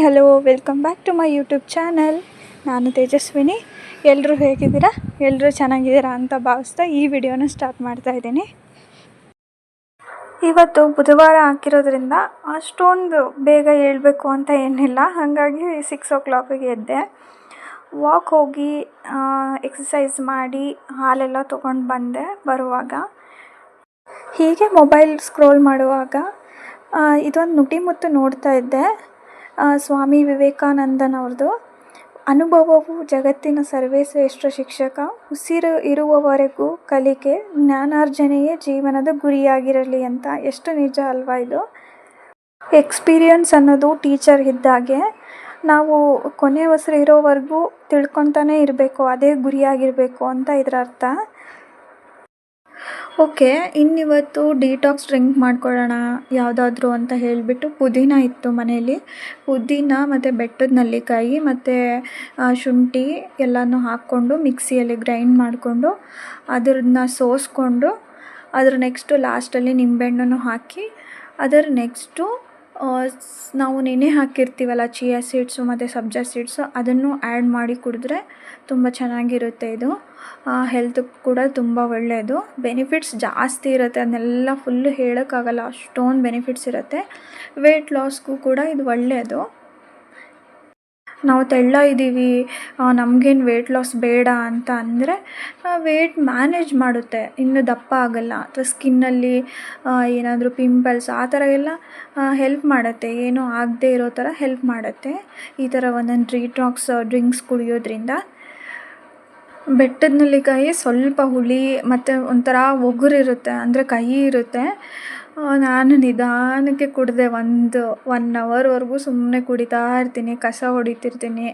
Hello, welcome back to my YouTube channel. ನಾನು ತೇಜಸ್ವಿನಿ. ಎಲ್ಲರೂ ಹೇಗಿದ್ದೀರಾ? ಎಲ್ಲರೂ ಚೆನ್ನಾಗಿದ್ದೀರಾ ಅಂತ ಭಾವಿಸ್ತಾ ಈ ವಿಡಿಯೋನ ಸ್ಟಾರ್ಟ್ ಮಾಡ್ತಾ ಇದ್ದೀನಿ. ಇವತ್ತು ಬುಧವಾರ ಆಗಿರೋದ್ರಿಂದ ಅಷ್ಟೊಂದು ಬೇಗ ಏಳಬೇಕು ಅಂತ ಏನಿಲ್ಲ. ಹಾಗಾಗಿ 6 o'clock ಎದ್ದೆ. ವಾಕ್ ಹೋಗಿ ಎಕ್ಸಸೈಸ್ ಮಾಡಿ ಹಾಲೆಲ್ಲ ತೊಗೊಂಡು ಬಂದೆ. ಬರುವಾಗ ಹೀಗೆ ಮೊಬೈಲ್ ಸ್ಕ್ರೋಲ್ ಮಾಡುವಾಗ ಇದೊಂದು ನುಡಿಮುತ್ತು ನೋಡ್ತಾ ಇದ್ದೆ. ಸ್ವಾಮಿ ವಿವೇಕಾನಂದನವ್ರದ್ದು. ಅನುಭವವು ಜಗತ್ತಿನ ಸರ್ವೇಶ್ರೇಷ್ಠ ಶಿಕ್ಷಕ, ಉಸಿರು ಇರುವವರೆಗೂ ಕಲಿಕೆ, ಜ್ಞಾನಾರ್ಜನೆಯೇ ಜೀವನದ ಗುರಿಯಾಗಿರಲಿ ಅಂತ. ಎಷ್ಟು ನಿಜ ಅಲ್ವಾ ಇದು? ಎಕ್ಸ್ಪೀರಿಯನ್ಸ್ ಅನ್ನೋದು ಟೀಚರ್ ಇದ್ದಾಗೆ. ನಾವು ಕೊನೆ ಉಸಿರು ಇರೋವರೆಗೂ ತಿಳ್ಕೊತಾನೇ ಇರಬೇಕು, ಅದೇ ಗುರಿಯಾಗಿರಬೇಕು ಅಂತ ಇದರ ಅರ್ಥ. ಓಕೆ, ಇನ್ನಿವತ್ತು ಡಿಟಾಕ್ಸ್ ಡ್ರಿಂಕ್ ಮಾಡ್ಕೊಳ್ಳೋಣ ಯಾವುದಾದ್ರೂ ಅಂತ ಹೇಳಿಬಿಟ್ಟು ಪುದೀನ ಇತ್ತು ಮನೆಯಲ್ಲಿ. ಪುದೀನ ಮತ್ತು ಬೆಟ್ಟದ ನೆಲ್ಲಿಕಾಯಿ ಮತ್ತು ಶುಂಠಿ ಎಲ್ಲನೂ ಹಾಕ್ಕೊಂಡು ಮಿಕ್ಸಿಯಲ್ಲಿ ಗ್ರೈಂಡ್ ಮಾಡಿಕೊಂಡು ಅದನ್ನು ಸೋಸ್ಕೊಂಡು ಅದ್ರ ನೆಕ್ಸ್ಟು ಲಾಸ್ಟಲ್ಲಿ ನಿಂಬೆಹಣ್ಣನ್ನು ಹಾಕಿ ಅದರ ನೆಕ್ಸ್ಟು ನಾವು ನೆನೆ ಹಾಕಿರ್ತೀವಲ್ಲ ಚಿಯಾ ಸೀಡ್ಸು ಮತ್ತು ಸಬ್ಜಾ ಸೀಡ್ಸು ಅದನ್ನು ಆ್ಯಡ್ ಮಾಡಿ ಕುಡಿದ್ರೆ ತುಂಬ ಚೆನ್ನಾಗಿರುತ್ತೆ. ಇದು ಹೆಲ್ತ್ಗೆ ಕೂಡ ತುಂಬ ಒಳ್ಳೆಯದು. ಬೆನಿಫಿಟ್ಸ್ ಜಾಸ್ತಿ ಇರುತ್ತೆ, ಅದನ್ನೆಲ್ಲ ಫುಲ್ಲು ಹೇಳೋಕ್ಕಾಗಲ್ಲ, ಅಷ್ಟೊಂದು ಬೆನಿಫಿಟ್ಸ್ ಇರುತ್ತೆ. ವೆಯ್ಟ್ ಲಾಸ್ಗೂ ಕೂಡ ಇದು ಒಳ್ಳೆಯದು. ನಾವು ತೆಳ್ಳ ಇದ್ದೀವಿ, ನಮಗೇನು ವೆಯ್ಟ್ ಲಾಸ್ ಬೇಡ ಅಂತ ಅಂದರೆ ವೆಯ್ಟ್ ಮ್ಯಾನೇಜ್ ಮಾಡುತ್ತೆ, ಇನ್ನು ದಪ್ಪ ಆಗಲ್ಲ. ಅಥವಾ ಸ್ಕಿನ್ನಲ್ಲಿ ಏನಾದರೂ ಪಿಂಪಲ್ಸ್ ಆ ಥರ ಎಲ್ಲ ಹೆಲ್ಪ್ ಮಾಡುತ್ತೆ, ಏನೂ ಆಗದೇ ಇರೋ ಥರ ಹೆಲ್ಪ್ ಮಾಡುತ್ತೆ ಈ ಥರ ಒಂದೊಂದು ಡಿಟಾಕ್ಸ್ ಡ್ರಿಂಕ್ಸ್ ಕುಡಿಯೋದ್ರಿಂದ. ಬೆಟ್ಟದ ನೆಲ್ಲಿಕಾಯಿ ಸ್ವಲ್ಪ ಹುಳಿ ಮತ್ತು ಒಂಥರ ಒಗುರಿರುತ್ತೆ, ಅಂದರೆ ಕಹಿ ಇರುತ್ತೆ. ನಾನು ನಿಧಾನಕ್ಕೆ ಕುಡಿದೆ. 1 hourವರೆಗೂ ಸುಮ್ಮನೆ ಕುಡಿತಾ ಇರ್ತೀನಿ, ಕಸ ಹೊಡಿತಿರ್ತೀನಿ,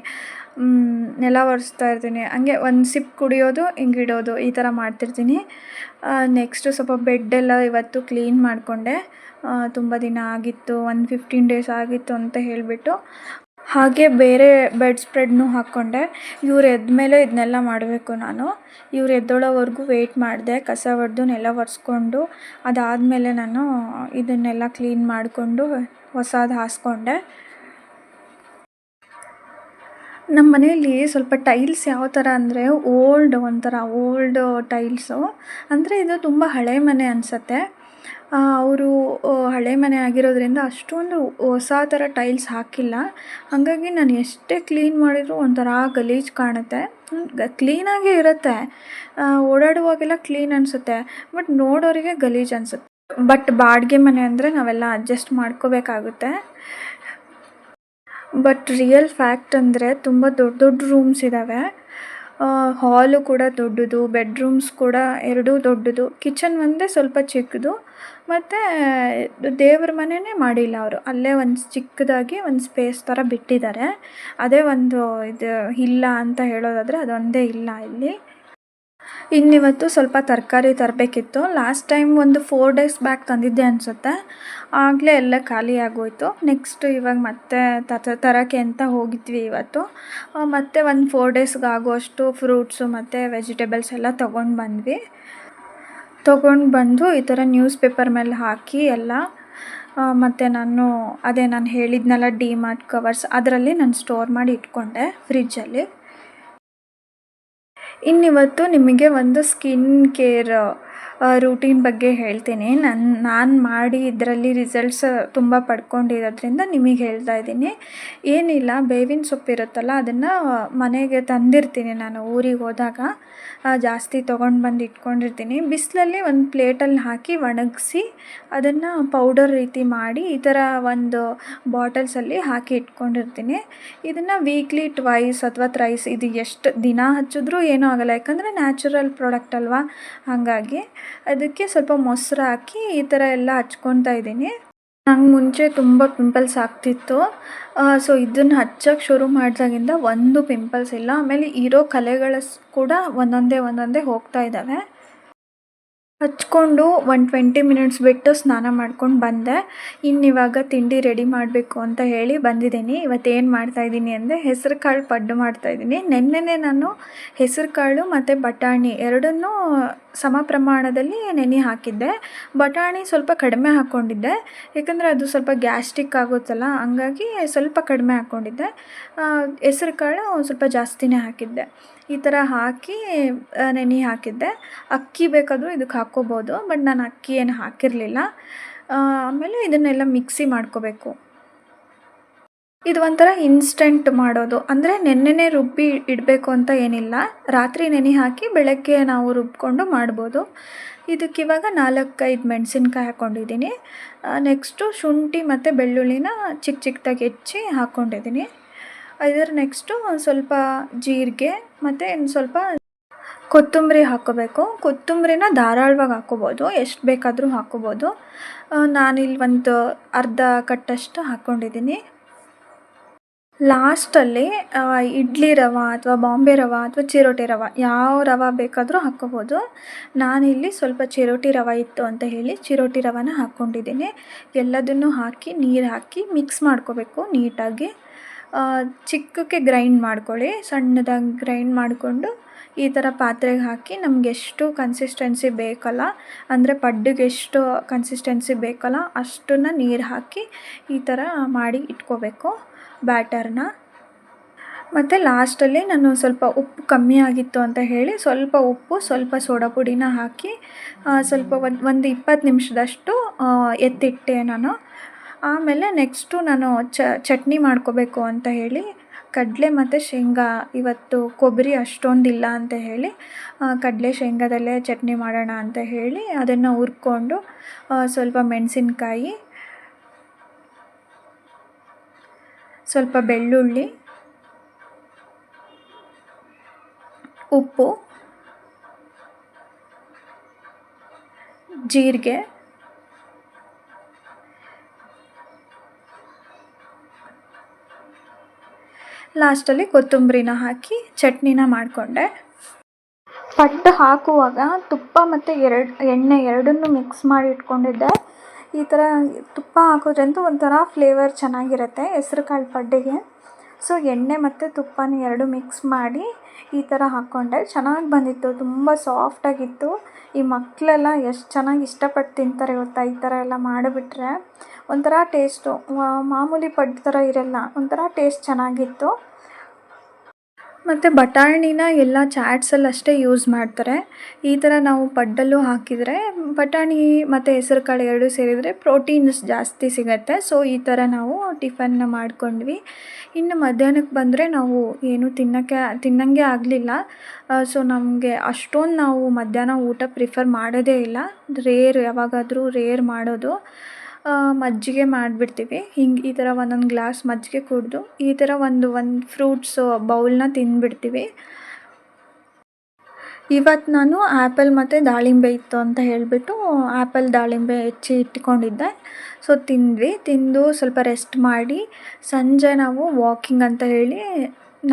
ನೆಲ ಒರೆಸ್ತಾ ಇರ್ತೀನಿ. ಹಂಗೆ ಒಂದು ಸಿಪ್ ಕುಡಿಯೋದು, ಹಿಂಗಿಡೋದು, ಈ ಥರ ಮಾಡ್ತಿರ್ತೀನಿ. ನೆಕ್ಸ್ಟು ಸ್ವಲ್ಪ ಬೆಡ್ಡೆಲ್ಲ ಇವತ್ತು ಕ್ಲೀನ್ ಮಾಡಿಕೊಂಡೆ. ತುಂಬ ದಿನ ಆಗಿತ್ತು, 15 days ಆಗಿತ್ತು ಅಂತ ಹೇಳಿಬಿಟ್ಟು. ಹಾಗೆ ಬೇರೆ ಬೆಡ್ ಸ್ಪ್ರೆಡ್ನೂ ಹಾಕ್ಕೊಂಡೆ. ಇವ್ರು ಎದ್ಮೇಲೆ ಇದನ್ನೆಲ್ಲ ಮಾಡಬೇಕು ನಾನು. ಇವ್ರು ಎದ್ದೋಳೋವರೆಗೂ ವೆಯ್ಟ್ ಮಾಡಿದೆ, ಕಸ ಹೊಡೆದು ನೆಲ ಒರೆಸ್ಕೊಂಡು ಅದಾದಮೇಲೆ ನಾನು ಇದನ್ನೆಲ್ಲ ಕ್ಲೀನ್ ಮಾಡಿಕೊಂಡು ಹೊಸದು ಹಾಸ್ಕೊಂಡೆ. ನಮ್ಮ ಮನೆಯಲ್ಲಿ ಸ್ವಲ್ಪ ಟೈಲ್ಸ್ ಯಾವ ಥರ ಅಂದರೆ ಒಂಥರ ಓಲ್ಡ್ ಟೈಲ್ಸು. ಅಂದರೆ ಇದು ತುಂಬ ಹಳೆ ಮನೆ ಅನಿಸತ್ತೆ. ಅವರು ಹಳೆ ಮನೆ ಆಗಿರೋದ್ರಿಂದ ಅಷ್ಟೊಂದು ಹೊಸ ಥರ ಟೈಲ್ಸ್ ಹಾಕಿಲ್ಲ. ಹಾಗಾಗಿ ನಾನು ಎಷ್ಟೇ ಕ್ಲೀನ್ ಮಾಡಿದರೂ ಒಂಥರ ಗಲೀಜು ಕಾಣುತ್ತೆ. ಕ್ಲೀನಾಗೇ ಇರುತ್ತೆ, ಓಡಾಡುವಾಗೆಲ್ಲ ಕ್ಲೀನ್ ಅನಿಸುತ್ತೆ, ಬಟ್ ನೋಡೋರಿಗೆ ಗಲೀಜು ಅನಿಸುತ್ತೆ. ಬಟ್ ಬಾಡಿಗೆ ಮನೆ ಅಂದರೆ ನಾವೆಲ್ಲ ಅಡ್ಜಸ್ಟ್ ಮಾಡ್ಕೋಬೇಕಾಗುತ್ತೆ. ಬಟ್ ರಿಯಲ್ ಫ್ಯಾಕ್ಟ್ ಅಂದರೆ ತುಂಬ ದೊಡ್ಡ ದೊಡ್ಡ ರೂಮ್ಸ್ ಇದ್ದಾವೆ. ಹಾಲು ಕೂಡ ದೊಡ್ಡದು, ಬೆಡ್ರೂಮ್ಸ್ ಕೂಡ 2 ದೊಡ್ಡದು, ಕಿಚನ್ ಒಂದೇ ಸ್ವಲ್ಪ ಚಿಕ್ಕದು. ಮತ್ತು ದೇವ್ರ ಮನೆಯೇ ಮಾಡಿಲ್ಲ ಅವರು, ಅಲ್ಲೇ ಒಂದು ಚಿಕ್ಕದಾಗಿ ಒಂದು ಸ್ಪೇಸ್ ಥರ ಬಿಟ್ಟಿದ್ದಾರೆ. ಅದೇ ಒಂದು ಇದು ಇಲ್ಲ ಅಂತ ಹೇಳೋದಾದರೆ ಅದೊಂದೇ ಇಲ್ಲ ಇಲ್ಲಿ. ಇನ್ನಿವತ್ತು ಸ್ವಲ್ಪ ತರಕಾರಿ ತರಬೇಕಿತ್ತು. ಲಾಸ್ಟ್ ಟೈಮ್ ಒಂದು 4 days ಬ್ಯಾಕ್ ತಂದಿದ್ದೆ ಅನಿಸುತ್ತೆ, ಆಗಲೇ ಎಲ್ಲ ಖಾಲಿ ಆಗೋಯಿತು. ನೆಕ್ಸ್ಟ್ ಇವಾಗ ಮತ್ತೆ ತರೋಕ್ಕೆ ಅಂತ ಹೋಗಿದ್ವಿ ಇವತ್ತು. ಮತ್ತೆ ಒಂದು 4 daysಗೆ ಆಗುವಷ್ಟು ಫ್ರೂಟ್ಸು ಮತ್ತು ವೆಜಿಟೇಬಲ್ಸ್ ಎಲ್ಲ ತೊಗೊಂಡು ಬಂದು ಈ ಥರ ನ್ಯೂಸ್ ಪೇಪರ್ ಮೇಲೆ ಹಾಕಿ ಎಲ್ಲ. ಮತ್ತು ನಾನು ಹೇಳಿದ್ನಲ್ಲ ಡಿಮಾರ್ಟ್ ಕವರ್ಸ್, ಅದರಲ್ಲಿ ನಾನು ಸ್ಟೋರ್ ಮಾಡಿ ಇಟ್ಕೊಂಡೆ ಫ್ರಿಜ್ಜಲ್ಲಿ. ಇನ್ನಿವತ್ತು ನಿಮಗೆ ಒಂದು ಸ್ಕಿನ್ ಕೇರ್ ರೂಟೀನ್ ಬಗ್ಗೆ ಹೇಳ್ತೀನಿ. ನಾನು ಮಾಡಿ ಇದರಲ್ಲಿ ರಿಸಲ್ಟ್ಸ್ ತುಂಬ ಪಡ್ಕೊಂಡಿರೋದ್ರಿಂದ ನಿಮಗೆ ಹೇಳ್ತಾ ಇದ್ದೀನಿ. ಏನಿಲ್ಲ, ಬೇವಿನ ಸೊಪ್ಪು ಇರುತ್ತಲ್ಲ ಅದನ್ನು ಮನೆಗೆ ತಂದಿರ್ತೀನಿ ನಾನು ಊರಿಗೆ ಹೋದಾಗ. ಜಾಸ್ತಿ ತೊಗೊಂಡು ಬಂದು ಇಟ್ಕೊಂಡಿರ್ತೀನಿ. ಬಿಸಿಲಲ್ಲಿ ಒಂದು ಪ್ಲೇಟಲ್ಲಿ ಹಾಕಿ ಒಣಗಿಸಿ ಅದನ್ನು ಪೌಡರ್ ರೀತಿ ಮಾಡಿ ಈ ಥರ ಒಂದು ಬಾಟಲ್ಸಲ್ಲಿ ಹಾಕಿ ಇಟ್ಕೊಂಡಿರ್ತೀನಿ. ಇದನ್ನು ವೀಕ್ಲಿ 2 ಅಥವಾ 3 ಇದು ಎಷ್ಟು ದಿನ ಹಚ್ಚಿದ್ರೂ ಏನೂ ಆಗೋಲ್ಲ, ಯಾಕಂದರೆ ನ್ಯಾಚುರಲ್ ಪ್ರಾಡಕ್ಟ್ ಅಲ್ವಾ. ಹಾಗಾಗಿ ಅದಕ್ಕೆ ಸ್ವಲ್ಪ ಮೊಸರು ಹಾಕಿ ಈ ಥರ ಎಲ್ಲ ಹಚ್ಕೊತಾ ಇದ್ದೀನಿ. ನಂಗೆ ಮುಂಚೆ ತುಂಬ ಪಿಂಪಲ್ಸ್ ಆಗ್ತಿತ್ತು. ಸೊ ಇದನ್ನು ಹಚ್ಚೋಕ್ಕೆ ಶುರು ಮಾಡಿದಾಗಿಂದ ಒಂದು ಪಿಂಪಲ್ಸ್ ಇಲ್ಲ. ಆಮೇಲೆ ಇರೋ ಕಲೆಗಳು ಕೂಡ ಒಂದೊಂದೇ ಹೋಗ್ತಾ ಇದ್ದಾವೆ. ಹಚ್ಕೊಂಡು ಒಂದು 20 ಮಿನಿಟ್ಸ್ ಬಿಟ್ಟು ಸ್ನಾನ ಮಾಡ್ಕೊಂಡು ಬಂದೆ. ಇನ್ನಿವಾಗ ತಿಂಡಿ ರೆಡಿ ಮಾಡಬೇಕು ಅಂತ ಹೇಳಿ ಬಂದಿದ್ದೀನಿ. ಇವತ್ತೇನು ಮಾಡ್ತಾಯಿದ್ದೀನಿ ಅಂದರೆ ಹೆಸರು ಕಾಳು ಪಡ್ಡು ಮಾಡ್ತಾಯಿದ್ದೀನಿ. ನೆನ್ನೆನೇ ನಾನು ಹೆಸರು ಕಾಳು ಮತ್ತು ಬಟಾಣಿ ಎರಡನ್ನೂ ಸಮ ಪ್ರಮಾಣದಲ್ಲಿ ನೆನೆ ಹಾಕಿದ್ದೆ. ಬಟಾಣಿ ಸ್ವಲ್ಪ ಕಡಿಮೆ ಹಾಕ್ಕೊಂಡಿದ್ದೆ, ಯಾಕಂದರೆ ಅದು ಸ್ವಲ್ಪ ಗ್ಯಾಸ್ಟ್ರಿಕ್ ಆಗುತ್ತಲ್ಲ, ಹಂಗಾಗಿ ಸ್ವಲ್ಪ ಕಡಿಮೆ ಹಾಕ್ಕೊಂಡಿದ್ದೆ. ಹೆಸರು ಕಾಳು ಸ್ವಲ್ಪ ಜಾಸ್ತಿನೇ ಹಾಕಿದ್ದೆ. ಈ ಥರ ಹಾಕಿ ನೆನೆ ಹಾಕಿದ್ದೆ. ಅಕ್ಕಿ ಬೇಕಾದರೂ ಇದಕ್ಕೆ ಹಾಕ್ಕೋಬೋದು, ಬಟ್ ನಾನು ಅಕ್ಕಿ ಏನು ಹಾಕಿರಲಿಲ್ಲ. ಆಮೇಲೆ ಇದನ್ನೆಲ್ಲ ಮಿಕ್ಸಿ ಮಾಡ್ಕೋಬೇಕು. ಇದು ಒಂಥರ ಇನ್ಸ್ಟೆಂಟ್ ಮಾಡೋದು, ಅಂದರೆ ನೆನ್ನೆನೇ ರುಬ್ಬಿ ಇಡಬೇಕು ಅಂತ ಏನಿಲ್ಲ. ರಾತ್ರಿ ನೆನೆ ಹಾಕಿ ಬೆಳಗ್ಗೆ ನಾವು ರುಬ್ಕೊಂಡು ಮಾಡ್ಬೋದು. ಇದಕ್ಕಿವಾಗ 4-5 ಮೆಣಸಿನ್ಕಾಯಿ ಹಾಕ್ಕೊಂಡಿದ್ದೀನಿ. ನೆಕ್ಸ್ಟು ಶುಂಠಿ ಮತ್ತು ಬೆಳ್ಳುಳ್ಳಿನ ಚಿಕ್ಕ ಚಿಕ್ಕದಾಗಿ ಹೆಚ್ಚಿ ಹಾಕ್ಕೊಂಡಿದ್ದೀನಿ. ಇದರ ನೆಕ್ಸ್ಟು ಸ್ವಲ್ಪ ಜೀರಿಗೆ ಮತ್ತು ಇನ್ನು ಸ್ವಲ್ಪ ಕೊತ್ತಂಬರಿ ಹಾಕ್ಕೋಬೇಕು. ಕೊತ್ತಂಬರಿನ ಧಾರಾಳವಾಗಿ ಹಾಕ್ಕೋಬೋದು, ಎಷ್ಟು ಬೇಕಾದರೂ ಹಾಕ್ಕೋಬೋದು. ನಾನಿಲ್ಲಿ ಒಂದು ಅರ್ಧ ಕಟ್ಟಷ್ಟು ಹಾಕ್ಕೊಂಡಿದ್ದೀನಿ. ಲಾಸ್ಟಲ್ಲಿ ಇಡ್ಲಿ ರವೆ ಅಥವಾ ಬಾಂಬೆ ರವೆ ಅಥವಾ ಚಿರೋಟಿ ರವೆ, ಯಾವ ರವೆ ಬೇಕಾದರೂ ಹಾಕ್ಕೋಬೋದು. ನಾನಿಲ್ಲಿ ಸ್ವಲ್ಪ ಚಿರೋಟಿ ರವೆ ಇತ್ತು ಅಂತ ಹೇಳಿ ಚಿರೋಟಿ ರವೆನ ಹಾಕ್ಕೊಂಡಿದ್ದೀನಿ. ಎಲ್ಲದನ್ನು ಹಾಕಿ ನೀರು ಹಾಕಿ ಮಿಕ್ಸ್ ಮಾಡ್ಕೋಬೇಕು ನೀಟಾಗಿ. ಚಿಕ್ಕಕ್ಕೆ ಗ್ರೈಂಡ್ ಮಾಡ್ಕೊಳ್ಳಿ, ಸಣ್ಣದಾಗಿ ಗ್ರೈಂಡ್ ಮಾಡಿಕೊಂಡು ಈ ಥರ ಪಾತ್ರೆಗೆ ಹಾಕಿ ನಮ್ಗೆ ಎಷ್ಟು ಕನ್ಸಿಸ್ಟೆನ್ಸಿ ಬೇಕಲ್ಲ, ಅಂದರೆ ಪಡ್ಡಿಗೆ ಎಷ್ಟು ಕನ್ಸಿಸ್ಟೆನ್ಸಿ ಬೇಕಲ್ಲ ಅಷ್ಟನ್ನು ನೀರು ಹಾಕಿ ಈ ಥರ ಮಾಡಿ ಇಟ್ಕೋಬೇಕು ಬ್ಯಾಟರ್ನ. ಮತ್ತು ಲಾಸ್ಟಲ್ಲಿ ನಾನು ಸ್ವಲ್ಪ ಉಪ್ಪು ಕಮ್ಮಿ ಆಗಿತ್ತು ಅಂತ ಹೇಳಿ ಸ್ವಲ್ಪ ಉಪ್ಪು, ಸ್ವಲ್ಪ ಸೋಡಾ ಪುಡಿನ ಹಾಕಿ ಸ್ವಲ್ಪ ಒಂದು 20 ನಿಮಿಷದಷ್ಟು ಎತ್ತಿಟ್ಟೆ ನಾನು. ಆಮೇಲೆ ನೆಕ್ಸ್ಟು ನಾನು ಚಟ್ನಿ ಮಾಡ್ಕೋಬೇಕು ಅಂತ ಹೇಳಿ ಕಡಲೆ ಮತ್ತು ಶೇಂಗಾ, ಇವತ್ತು ಕೊಬ್ಬರಿ ಅಷ್ಟೊಂದಿಲ್ಲ ಅಂತ ಹೇಳಿ ಕಡಲೆ ಶೇಂಗಾದಲ್ಲೇ ಚಟ್ನಿ ಮಾಡೋಣ ಅಂತ ಹೇಳಿ ಅದನ್ನು ಹುರ್ಕೊಂಡು ಸ್ವಲ್ಪ ಮೆಣಸಿನ್ಕಾಯಿ, ಸ್ವಲ್ಪ ಬೆಳ್ಳುಳ್ಳಿ, ಉಪ್ಪು, ಜೀರಿಗೆ, ಲಾಸ್ಟಲ್ಲಿ ಕೊತ್ತಂಬರಿನ ಹಾಕಿ ಚಟ್ನಿನ ಮಾಡಿಕೊಂಡೆ. ಪಡ್ಡು ಹಾಕುವಾಗ ತುಪ್ಪ ಮತ್ತು ಎಣ್ಣೆ ಎರಡನ್ನೂ ಮಿಕ್ಸ್ ಮಾಡಿ ಇಟ್ಕೊಂಡಿದ್ದೆ. ಈ ಥರ ತುಪ್ಪ ಹಾಕೋದ್ರಿಂದ ಒಂಥರ ಫ್ಲೇವರ್ ಚೆನ್ನಾಗಿರುತ್ತೆ ಹೆಸ್ರು ಕಾಳು ಪಡ್ಡಿಗೆ. ಸೊ ಎಣ್ಣೆ ಮತ್ತು ತುಪ್ಪನ ಎರಡು ಮಿಕ್ಸ್ ಮಾಡಿ ಈ ಥರ ಹಾಕ್ಕೊಂಡೆ. ಚೆನ್ನಾಗಿ ಬಂದಿತ್ತು, ತುಂಬ ಸಾಫ್ಟಾಗಿತ್ತು. ಈ ಮಕ್ಕಳೆಲ್ಲ ಎಷ್ಟು ಚೆನ್ನಾಗಿ ಇಷ್ಟಪಟ್ಟು ತಿಂತಾರೆ ಗೊತ್ತಾ, ಈ ಥರ ಎಲ್ಲ ಮಾಡಿಬಿಟ್ರೆ. ಒಂಥರ ಟೇಸ್ಟು ಮಾಮೂಲಿ ಪಡ್ಡು ಥರ ಇರಲ್ಲ, ಒಂಥರ ಟೇಸ್ಟ್ ಚೆನ್ನಾಗಿತ್ತು. ಮತ್ತು ಬಟಾಣಿನ ಎಲ್ಲ ಚಾಟ್ಸಲ್ಲಿ ಅಷ್ಟೇ ಯೂಸ್ ಮಾಡ್ತಾರೆ. ಈ ಥರ ನಾವು ಪಡ್ಡಲ್ಲೂ ಹಾಕಿದರೆ ಬಟಾಣಿ ಮತ್ತು ಹೆಸರು ಕಾಳು ಎರಡೂ ಸೇರಿದರೆ ಪ್ರೋಟೀನ್ಸ್ ಜಾಸ್ತಿ ಸಿಗುತ್ತೆ. ಸೊ ಈ ಥರ ನಾವು ಟಿಫನ್ನ ಮಾಡ್ಕೊಂಡ್ವಿ. ಇನ್ನು ಮಧ್ಯಾಹ್ನಕ್ಕೆ ಬಂದರೆ ನಾವು ಏನು ತಿನ್ನಂಗೆ ಆಗಲಿಲ್ಲ. ಸೊ ನಮಗೆ ಅಷ್ಟೊಂದು ನಾವು ಮಧ್ಯಾಹ್ನ ಊಟ ಪ್ರಿಫರ್ ಮಾಡೋದೇ ಇಲ್ಲ, ಯಾವಾಗಾದರೂ ರೇರ್ ಮಾಡೋದು. ಮಜ್ಜಿಗೆ ಮಾಡಿಬಿಡ್ತೀವಿ. ಹಿಂಗೆ ಈ ಥರ ಒಂದೊಂದು ಗ್ಲಾಸ್ ಮಜ್ಜಿಗೆ ಕುಡಿದು ಈ ಥರ ಒಂದು ಫ್ರೂಟ್ಸು ಬೌಲ್ನ ತಿಂದುಬಿಡ್ತೀವಿ. ಇವತ್ತು ನಾನು ಆ್ಯಪಲ್ ಮತ್ತು ದಾಳಿಂಬೆ ಇತ್ತು ಅಂತ ಹೇಳಿಬಿಟ್ಟು ಆ್ಯಪಲ್ ದಾಳಿಂಬೆ ಹೆಚ್ಚಿ ಇಟ್ಕೊಂಡಿದ್ದೆ. ಸೊ ತಿಂದು ಸ್ವಲ್ಪ ರೆಸ್ಟ್ ಮಾಡಿ ಸಂಜೆ ನಾವು ವಾಕಿಂಗ್ ಅಂತ ಹೇಳಿ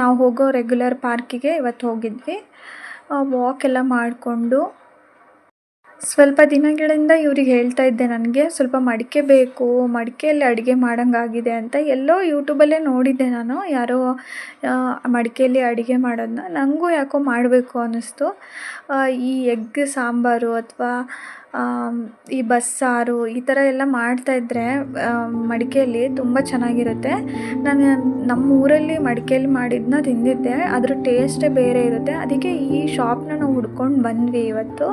ನಾವು ಹೋಗೋ ರೆಗ್ಯುಲರ್ ಪಾರ್ಕಿಗೆ ಇವತ್ತು ಹೋಗಿದ್ವಿ. ವಾಕೆಲ್ಲ ಮಾಡಿಕೊಂಡು ಸ್ವಲ್ಪ ದಿನಗಳಿಂದ ಇವ್ರಿಗೆ ಹೇಳ್ತಾ ಇದ್ದೆ, ನನಗೆ ಸ್ವಲ್ಪ ಮಡಿಕೆ ಬೇಕು, ಮಡಿಕೆಯಲ್ಲಿ ಅಡುಗೆ ಮಾಡೋಂಗಾಗಿದೆ ಅಂತ. ಎಲ್ಲೋ ಯೂಟ್ಯೂಬಲ್ಲೇ ನೋಡಿದ್ದೆ ನಾನು, ಯಾರೋ ಮಡಿಕೆಯಲ್ಲಿ ಅಡುಗೆ ಮಾಡೋದನ್ನ. ನನಗೂ ಯಾಕೋ ಮಾಡಬೇಕು ಅನ್ನಿಸ್ತು. ಈ ಎಗ್ ಸಾಂಬಾರು ಅಥವಾ ಈ ಬಸ್ಸಾರು ಈ ಥರ ಎಲ್ಲ ಮಾಡ್ತಾಯಿದ್ರೆ ಮಡಿಕೆಯಲ್ಲಿ ತುಂಬ ಚೆನ್ನಾಗಿರುತ್ತೆ. ನಾನು ನಮ್ಮ ಊರಲ್ಲಿ ಮಡಿಕೆಯಲ್ಲಿ ಮಾಡಿದ್ದನ್ನ ತಿಂದಿದ್ದೆ, ಅದ್ರ ಟೇಸ್ಟೇ ಬೇರೆ ಇರುತ್ತೆ. ಅದಕ್ಕೆ ಈ ಶಾಪ್ನ ನಾವು ಹುಡ್ಕೊಂಡು ಬಂದ್ವಿ ಇವತ್ತು.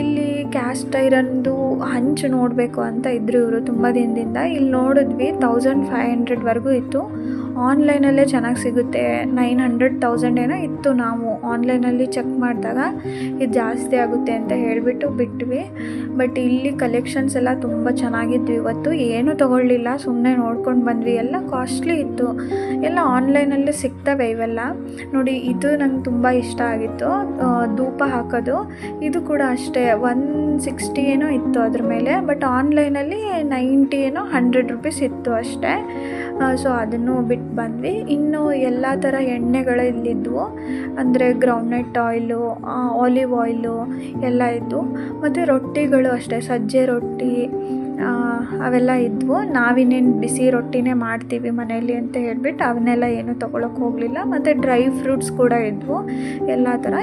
ಇಲ್ಲಿ ಕ್ಯಾಸ್ಟ್ ಐರನ್ದು ಹಂಚು ನೋಡಬೇಕು ಅಂತ ಇದ್ದರು ಇವರು ತುಂಬ ದಿನದಿಂದ. ಇಲ್ಲಿ ನೋಡಿದ್ವಿ 1500ವರೆಗೂ ಇತ್ತು. ಆನ್ಲೈನಲ್ಲೇ ಚೆನ್ನಾಗಿ ಸಿಗುತ್ತೆ, 900, 1000 ಏನೋ ಇತ್ತು. ನಾವು ಆನ್ಲೈನಲ್ಲಿ ಚೆಕ್ ಮಾಡಿದಾಗ ಇದು ಜಾಸ್ತಿ ಆಗುತ್ತೆ ಅಂತ ಹೇಳಿಬಿಟ್ಟು ಬಿಟ್ವಿ. ಬಟ್ ಇಲ್ಲಿ ಕಲೆಕ್ಷನ್ಸ್ ಎಲ್ಲ ತುಂಬ ಚೆನ್ನಾಗಿದ್ವು. ಇವತ್ತು ಏನೂ ತೊಗೊಳ್ಳಿಲ್ಲ, ಸುಮ್ಮನೆ ನೋಡ್ಕೊಂಡು ಬಂದ್ವಿ. ಎಲ್ಲ ಕಾಸ್ಟ್ಲಿ ಇತ್ತು, ಎಲ್ಲ ಆನ್ಲೈನಲ್ಲೇ ಸಿಗ್ತವೆ ಇವೆಲ್ಲ. ನೋಡಿ, ಇದು ನಂಗೆ ತುಂಬ ಇಷ್ಟ ಆಗಿತ್ತು, ಧೂಪ ಹಾಕೋದು. ಇದು ಕೂಡ ಅಷ್ಟೇ 160 ಏನೋ ಇತ್ತು ಅದ್ರ ಮೇಲೆ. ಬಟ್ ಆನ್ಲೈನಲ್ಲಿ 90 ಏನೋ 100 ರೂಪೀಸ್ ಇತ್ತು ಅಷ್ಟೇ. ಸೊ ಅದನ್ನು ಬಿಟ್ಟು ಬಿಟ್ಟು ಬಂದ್ವಿ. ಇನ್ನು ಎಲ್ಲ ಥರ ಎಣ್ಣೆಗಳು ಇಲ್ಲಿದ್ವು, ಅಂದರೆ ಗ್ರೌಂಡ್ನಟ್ ಆಯಿಲು, ಆಲಿವ್ ಆಯಿಲು ಎಲ್ಲ ಇದ್ವು. ಮತ್ತು ರೊಟ್ಟಿಗಳು ಅಷ್ಟೇ, ಸಜ್ಜೆ ರೊಟ್ಟಿ ಅವೆಲ್ಲ ಇದ್ವು. ನಾವಿನ್ನೇನು ಬಿಸಿ ರೊಟ್ಟಿನೇ ಮಾಡ್ತೀವಿ ಮನೇಲಿ ಅಂತ ಹೇಳ್ಬಿಟ್ಟು ಅವನ್ನೆಲ್ಲ ಏನೂ ತೊಗೊಳಕ್ಕೆ ಹೋಗಲಿಲ್ಲ. ಮತ್ತು ಡ್ರೈ ಫ್ರೂಟ್ಸ್ ಕೂಡ ಇದ್ವು, ಎಲ್ಲ ಥರ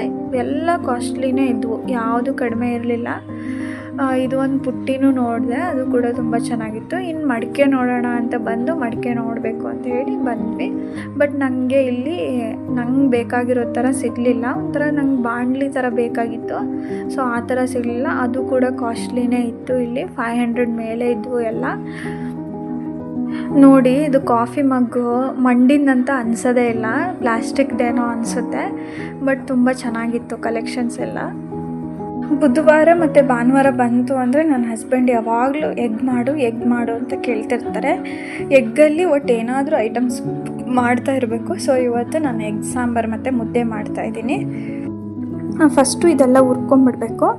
ಎಲ್ಲ ಕಾಸ್ಟ್ಲಿನೇ ಇದ್ವು, ಯಾವುದು ಕಡಿಮೆ ಇರಲಿಲ್ಲ. ಇದು ಒಂದು ಪುಟ್ಟಿನೂ ನೋಡಿದೆ, ಅದು ಕೂಡ ತುಂಬ ಚೆನ್ನಾಗಿತ್ತು. ಇನ್ನು ಮಡಿಕೆ ನೋಡೋಣ ಅಂತ ಬಂದು ಮಡಿಕೆ ನೋಡಬೇಕು ಅಂತ ಹೇಳಿ ಬಂದ್ವಿ. ಬಟ್ ನನಗೆ ಇಲ್ಲಿ ನಂಗೆ ಬೇಕಾಗಿರೋ ಥರ ಸಿಗಲಿಲ್ಲ. ಒಂಥರ ನಂಗೆ ಬಾಣಲಿ ಥರ ಬೇಕಾಗಿತ್ತು, ಸೊ ಆ ಥರ ಸಿಗಲಿಲ್ಲ. ಅದು ಕೂಡ ಕಾಸ್ಟ್ಲಿನೇ ಇತ್ತು. ಇಲ್ಲಿ 500 ಮೇಲೆ ಇದ್ವು ಎಲ್ಲ. ನೋಡಿ, ಇದು ಕಾಫಿ ಮಗ್ಗು ಮಂಡಿಂದಂತ ಅನಿಸೋದೇ ಇಲ್ಲ, ಪ್ಲಾಸ್ಟಿಕ್ದೇನೋ ಅನಿಸುತ್ತೆ. ಬಟ್ ತುಂಬ ಚೆನ್ನಾಗಿತ್ತು ಕಲೆಕ್ಷನ್ಸ್ ಎಲ್ಲ. ಬುಧವಾರ ಮತ್ತು ಭಾನುವಾರ ಬಂತು ಅಂದರೆ ನನ್ನ ಹಸ್ಬೆಂಡ್ ಯಾವಾಗಲೂ ಎಗ್ ಮಾಡು ಅಂತ ಕೇಳ್ತಿರ್ತಾರೆ. ಎಗ್ಗಲ್ಲಿ ಒಟ್ಟು ಏನಾದರೂ ಐಟಮ್ಸ್ ಮಾಡ್ತಾ ಇರಬೇಕು. ಸೊ ಇವತ್ತು ನಾನು ಎಗ್ ಸಾಂಬಾರು ಮತ್ತು ಮುದ್ದೆ ಮಾಡ್ತಾಯಿದ್ದೀನಿ. ಫಸ್ಟು ಇದೆಲ್ಲ ಹುರ್ಕೊಂಬಿಡ್ಬೇಕು.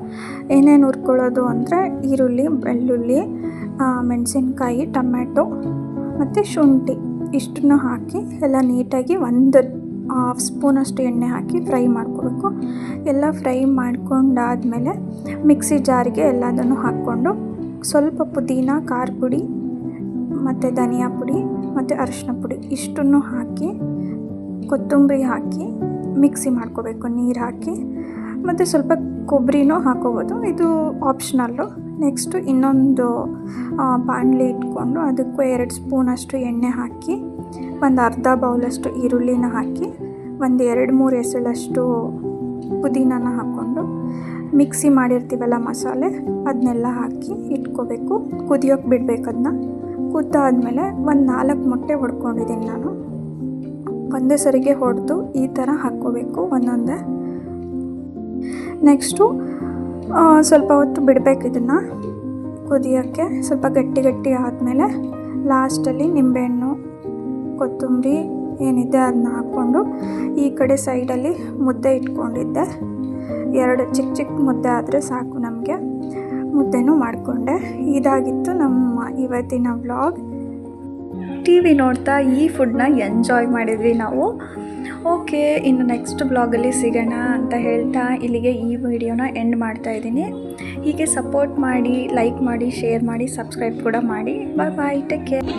ಏನೇನು ಹುರ್ಕೊಳ್ಳೋದು ಅಂದರೆ ಈರುಳ್ಳಿ, ಬೆಳ್ಳುಳ್ಳಿ, ಮೆಣಸಿನ್ಕಾಯಿ, ಟೊಮ್ಯಾಟೊ ಮತ್ತು ಶುಂಠಿ ಇಷ್ಟನ್ನು ಹಾಕಿ ಎಲ್ಲ ನೀಟಾಗಿ 1 ಸ್ಪೂನಷ್ಟು ಎಣ್ಣೆ ಹಾಕಿ ಫ್ರೈ ಮಾಡ್ಕೋಬೇಕು. ಎಲ್ಲ ಫ್ರೈ ಮಾಡ್ಕೊಂಡಾದಮೇಲೆ ಮಿಕ್ಸಿ ಜಾರಿಗೆ ಎಲ್ಲದನ್ನು ಹಾಕ್ಕೊಂಡು ಸ್ವಲ್ಪ ಪುದೀನ, ಖಾರ ಪುಡಿ ಮತ್ತು ಧನಿಯಾ ಪುಡಿ ಮತ್ತು ಅರಿಶಿನ ಪುಡಿ ಇಷ್ಟನ್ನು ಹಾಕಿ ಕೊತ್ತಂಬರಿ ಹಾಕಿ ಮಿಕ್ಸಿ ಮಾಡ್ಕೋಬೇಕು ನೀರು ಹಾಕಿ. ಮತ್ತು ಸ್ವಲ್ಪ ಕೊಬ್ಬರಿನೂ ಹಾಕೋಬೋದು, ಇದು ಆಪ್ಷನಲ್ಲು. ನೆಕ್ಸ್ಟು ಇನ್ನೊಂದು ಬಾಣಲಿ ಇಟ್ಕೊಂಡು ಅದಕ್ಕೂ 2 ಸ್ಪೂನಷ್ಟು ಎಣ್ಣೆ ಹಾಕಿ ಒಂದು ಅರ್ಧ ಬೌಲಷ್ಟು ಈರುಳ್ಳಿನ ಹಾಕಿ ಒಂದು 2-3 ಎಸಳಷ್ಟು ಪುದೀನನ ಹಾಕ್ಕೊಂಡು ಮಿಕ್ಸಿ ಮಾಡಿರ್ತೀವಲ್ಲ ಮಸಾಲೆ, ಅದನ್ನೆಲ್ಲ ಹಾಕಿ ಇಟ್ಕೋಬೇಕು. ಕುದಿಯೋಕ್ಕೆ ಬಿಡಬೇಕು. ಅದನ್ನ ಕುದ್ದಾದಮೇಲೆ ಒಂದು 4 ಮೊಟ್ಟೆ ಹೊಡ್ಕೊಂಡಿದ್ದೀನಿ ನಾನು. ಒಂದೇ ಸರಿಗೆ ಹೊಡೆದು ಈ ಥರ ಹಾಕ್ಕೋಬೇಕು ಒಂದೊಂದೇ. ನೆಕ್ಸ್ಟು ಸ್ವಲ್ಪ ಹೊತ್ತು ಬಿಡಬೇಕು ಇದನ್ನು ಕುದಿಯೋಕ್ಕೆ. ಸ್ವಲ್ಪ ಗಟ್ಟಿ ಆದಮೇಲೆ ಲಾಸ್ಟಲ್ಲಿ ನಿಂಬೆಹಣ್ಣು, ಕೊತ್ತಂಬರಿ ಏನಿದೆ ಅದನ್ನ ಹಾಕ್ಕೊಂಡು ಈ ಕಡೆ ಸೈಡಲ್ಲಿ ಮುದ್ದೆ ಇಟ್ಕೊಂಡಿದ್ದೆ. 2 ಚಿಕ್ಕ ಮುದ್ದೆ ಆದರೆ ಸಾಕು ನಮಗೆ. ಮುದ್ದೆನೂ ಮಾಡಿಕೊಂಡೆ. ಇದಾಗಿತ್ತು ನಮ್ಮ ಇವತ್ತಿನ ವ್ಲಾಗ್. ಟಿ ವಿ ನೋಡ್ತಾ ಈ ಫುಡ್ನ ಎಂಜಾಯ್ ಮಾಡಿದ್ವಿ ನಾವು. ಓಕೆ, ಇನ್ನು ನೆಕ್ಸ್ಟ್ ಬ್ಲಾಗಲ್ಲಿ ಸಿಗೋಣ ಅಂತ ಹೇಳ್ತಾ ಇಲ್ಲಿಗೆ ಈ ವಿಡಿಯೋನ ಎಂಡ್ ಮಾಡ್ತಾಯಿದ್ದೀನಿ. ಹೀಗೆ ಸಪೋರ್ಟ್ ಮಾಡಿ, ಲೈಕ್ ಮಾಡಿ, ಶೇರ್ ಮಾಡಿ, ಸಬ್ಸ್ಕ್ರೈಬ್ ಕೂಡ ಮಾಡಿ. ಬಾಯ್, ಟೇಕ್ ಕೇರ್.